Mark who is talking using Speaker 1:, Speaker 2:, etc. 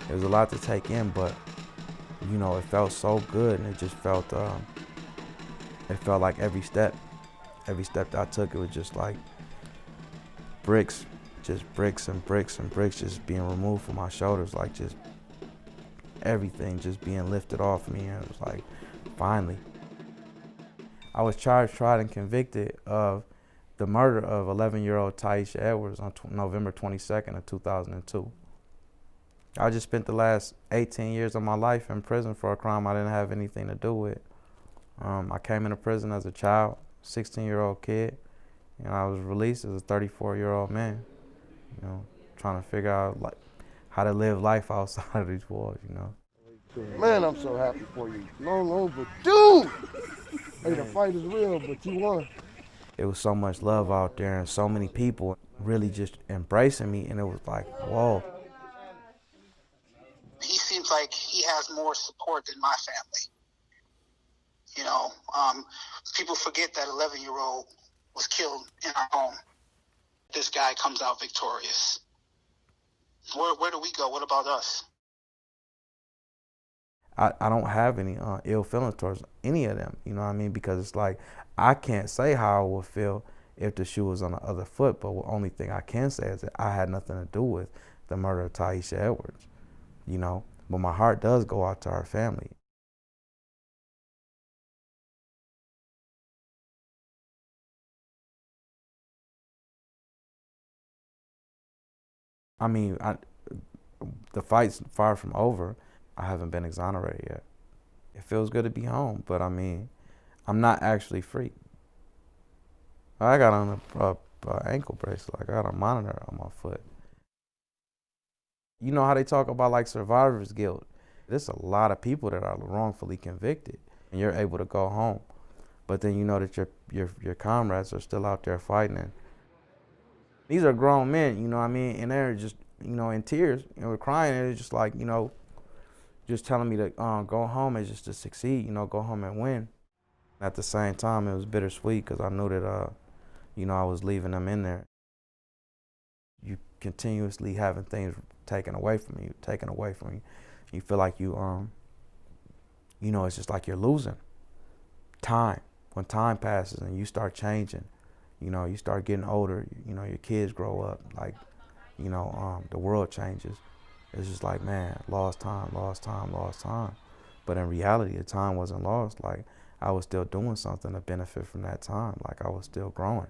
Speaker 1: It was a lot to take in, but you know, it felt so good, and it just it felt like every step that I took, it was just like bricks, just bricks and bricks and bricks just being removed from my shoulders, like just everything just being lifted off me, and it was like, finally. I was charged, tried, and convicted of the murder of 11-year-old Tyisha Edwards on November 22nd of 2002. I just spent the last 18 years of my life in prison for a crime I didn't have anything to do with. I came into prison as a child, 16-year-old kid, and I was released as a 34-year-old man, you know, trying to figure out like how to live life outside of these walls, you know.
Speaker 2: Man, I'm so happy for you. Long overdue. Hey, the fight is real, but you won.
Speaker 1: It was so much love out there and so many people really just embracing me, and it was like, whoa.
Speaker 3: He seems like he has more support than my family. You know, people forget that 11-year-old was killed in our home. This guy comes out victorious. Where do we go? What about us?
Speaker 1: I don't have any ill feelings towards any of them, you know what I mean? Because it's like, I can't say how I would feel if the shoe was on the other foot, but the only thing I can say is that I had nothing to do with the murder of Tyisha Edwards, you know? But my heart does go out to our family. I mean, the fight's far from over. I haven't been exonerated yet. It feels good to be home, but I mean, I'm not actually free. I got on a ankle bracelet. Like, I got a monitor on my foot. You know how they talk about like survivor's guilt? There's a lot of people that are wrongfully convicted, and you're able to go home, but then you know that your comrades are still out there fighting. And these are grown men, you know what I mean, and they're just, you know, in tears and we're crying, and it's just like, you know, just telling me to go home and just to succeed, you know, go home and win. At the same time, it was bittersweet because I knew that, you know, I was leaving them in there. You continuously having things taken away from you, taken away from you. You feel like you know, it's just like you're losing time. When time passes and you start changing, you know, you start getting older, you know, your kids grow up, like, you know, the world changes. It's just like, man, lost time, lost time, lost time. But in reality, the time wasn't lost. Like, I was still doing something to benefit from that time. Like, I was still growing.